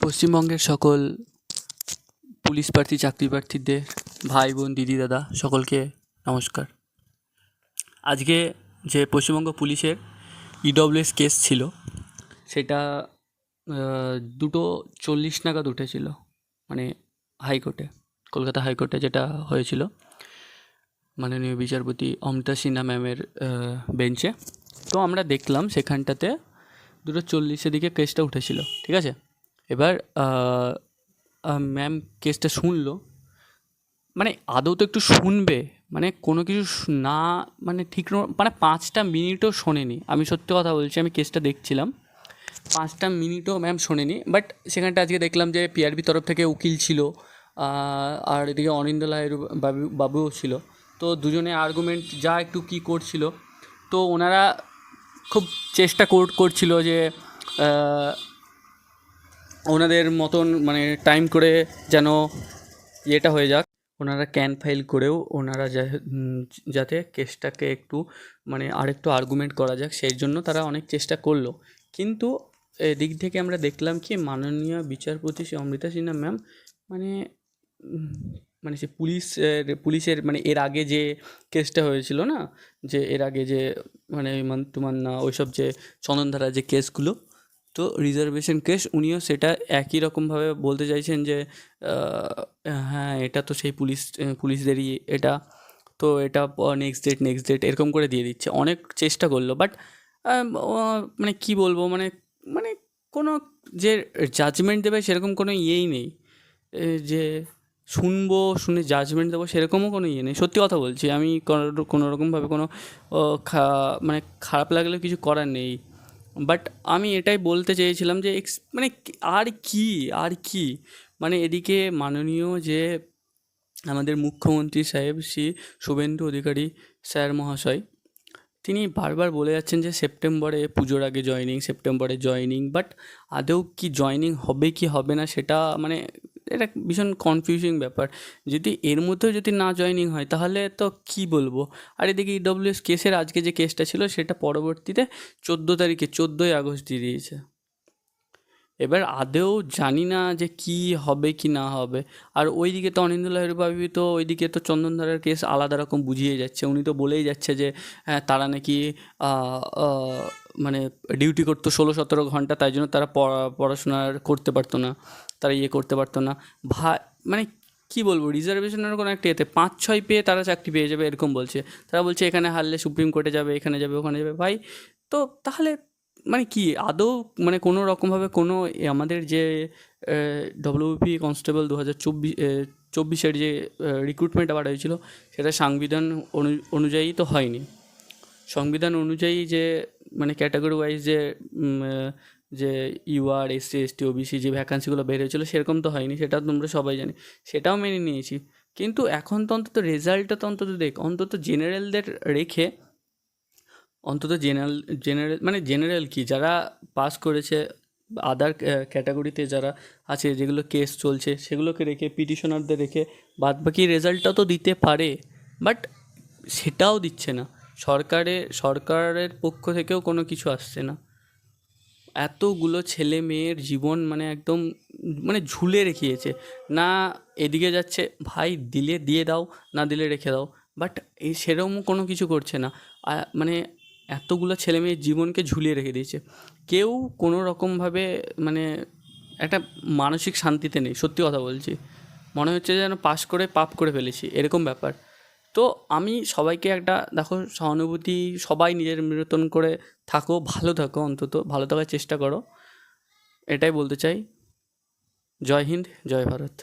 পশ্চিমবঙ্গের সকল পুলিশ প্রার্থী চাকরি প্রার্থীদের ভাই বোন দিদি দাদা সকলকে নমস্কার। আজকে যে পশ্চিমবঙ্গ পুলিশের ইডব্লিউএস কেস ছিল সেটা 2:40 নাগাদ উঠেছিল, মানে হাইকোর্টে, কলকাতা হাইকোর্টে যেটা হয়েছিল মাননীয় বিচারপতি অমৃতা সিনহা ম্যামের বেঞ্চে। তো আমরা দেখলাম সেখানটাতে 2:40 দিকে কেসটা উঠেছিল, ঠিক আছে। এবার ম্যাম কেসটা শুনলো, মানে আদৌ তো একটু শুনবে, মানে কোনো কিছু না, মানে ঠিক মানে 5টা মিনিটও শোনেনি। আমি সত্যি কথা বলছি, আমি কেসটা দেখছিলাম, 5টা মিনিটও ম্যাম শোনেনি। বাট সেখানটা আজকে দেখলাম যে পিআরবি তরফ থেকে উকিল ছিল, আর এদিকে অনিন্দ্য লাহিড়ু বাবুও ছিল। তো দুজনে আর্গুমেন্ট যা একটু কী করছিল, তো ওনারা খুব চেষ্টা করছিল যে ওনাদের মতন মানে টাইম করে যেন ইয়েটা হয়ে যাক। ওনারা ক্যান ফাইল করেও ওনারা যাতে কেসটাকে একটু মানে আরেকটু আর্গুমেন্ট করা যাক, সেই জন্য তারা অনেক চেষ্টা করলো। কিন্তু এদিক থেকে আমরা দেখলাম কি মাননীয় বিচারপতি শ্রী অমৃতা সিনহা ম্যাম মানে সে পুলিশের মানে এর আগে যে কেসটা হয়েছিল না, যে এর আগে যে মানে তুমান্না ওইসব যে চন্দনধারা যে কেসগুলো, তো রিজার্ভেশন কেস, উনিও সেটা একই রকমভাবে বলতে চাইছেন যে হ্যাঁ এটা তো সেই পুলিশদেরই এটা, তো এটা নেক্সট ডেট এরকম করে দিয়ে দিচ্ছে। অনেক চেষ্টা করলো, বাট মানে কি বলবো, মানে মানে কোনো যে জাজমেন্ট দেবে সেরকম কোনো ইয়েই নেই, যে শুনে জাজমেন্ট দেবো সেরকমও কোনো ইয়ে নেই। সত্যি কথা বলছি, আমি কোনো রকমভাবে কোনো মানে খারাপ লাগলে কিছু করার নেই। বাট আমি এটাই বলতে চেয়েছিলাম যে মানে আর কি মানে এদিকে মাননীয় যে আমাদের মুখ্যমন্ত্রী সাহেব শ্রী শুভেন্দু অধিকারী স্যার মহাশয়, তিনি বারবার বলে যাচ্ছেন যে সেপ্টেম্বরে পুজোর আগে সেপ্টেম্বরে জয়েনিং, বাট আদৌ কি জয়েনিং হবে কি হবে না সেটা মানে এটা ভীষণ কনফিউজিং ব্যাপার। যদি এর মধ্যেও যদি না জয়েনিং হয় তাহলে তো কি বলবো। আর এদিকে ইডব্লিউএস কেসের আজকে যে কেসটা ছিল সেটা পরবর্তীতে 14 আগস্ট দিয়ে দিয়েছে। এবার আদৌ জানি না যে কি হবে কি না হবে। আর ওইদিকে তো অনিন্দ্য লাহিড়ু বাবু তো ওইদিকে তো চন্দনধারার কেস আলাদা রকম বুঝিয়ে যাচ্ছে, উনি তো বলেই যাচ্ছে যে তারা নাকি মানে ডিউটি করতো 16-17 ঘন্টা, তাই জন্য তারা পড়াশোনা করতে পারতো না, তারা করতে পারতো না। মানে কি বলবো, রিজার্ভেশনের কোনো একটা এতে 5-6 পেয়ে তারা চাকরি পেয়ে যাবে এরকম বলছে। তারা বলছে এখানে হারলে সুপ্রিম কোর্টে যাবে, এখানে যাবে, ওখানে যাবে। ভাই তো তাহলে মানে কি আদৌ মানে কোনো রকমভাবে কোনো আমাদের যে ডব্লিউপি কনস্টেবল 2024 যে রিক্রুটমেন্ট আবার হয়েছিল সেটা সংবিধান অনুযায়ী তো হয়নি। সংবিধান অনুযায়ী যে মানে ক্যাটাগরি ওয়াইজ যে ইউআর এসসি এসটি ওবিসি যে ভ্যাকান্সিগুলো বের হয়েছিলো সেরকম তো হয়নি, সেটা তোমরা সবাই জানি, সেটাও মেনে নিয়েছি। কিন্তু এখন তো অন্তত রেজাল্টটা তো অন্তত অন্তত জেনারেলদের রেখে, অন্তত জেনারেল মানে জেনারেল কি যারা পাস করেছে, আদার ক্যাটাগরিতে যারা আছে যেগুলো কেস চলছে সেগুলোকে রেখে, পিটিশনারদের রেখে বাদবাকি রেজাল্টটা তো দিতে পারে। বাট সেটাও দিচ্ছে না, সরকারের পক্ষ থেকেও কোনো কিছু আসছে না। এতগুলো ছেলে মেয়ের জীবন মানে একদম মানে ঝুলে রেখেছে, না এদিকে যাচ্ছে ভাই দিলে দিয়ে দাও, না দিলে রেখে দাও, বাট সেরকমও কোনো কিছু করছে না। মানে এতগুলো ছেলে মেয়ের জীবনকে ঝুলিয়ে রেখে দিয়েছে, কেউ কোনো রকমভাবে মানে একটা মানসিক শান্তিতে নেই। সত্যি কথা বলছি, মনে হচ্ছে যেন পাস করে পাপ করে ফেলেছি এরকম ব্যাপার। তো আমি সবাইকে একটা দেখো সহানুভূতি, সবাই নিজের মতন করে থাকো, ভালো থাকো, অন্তত ভালো থাকার চেষ্টা করো, এটাই বলতে চাই। জয় হিন্দ, জয় ভারত।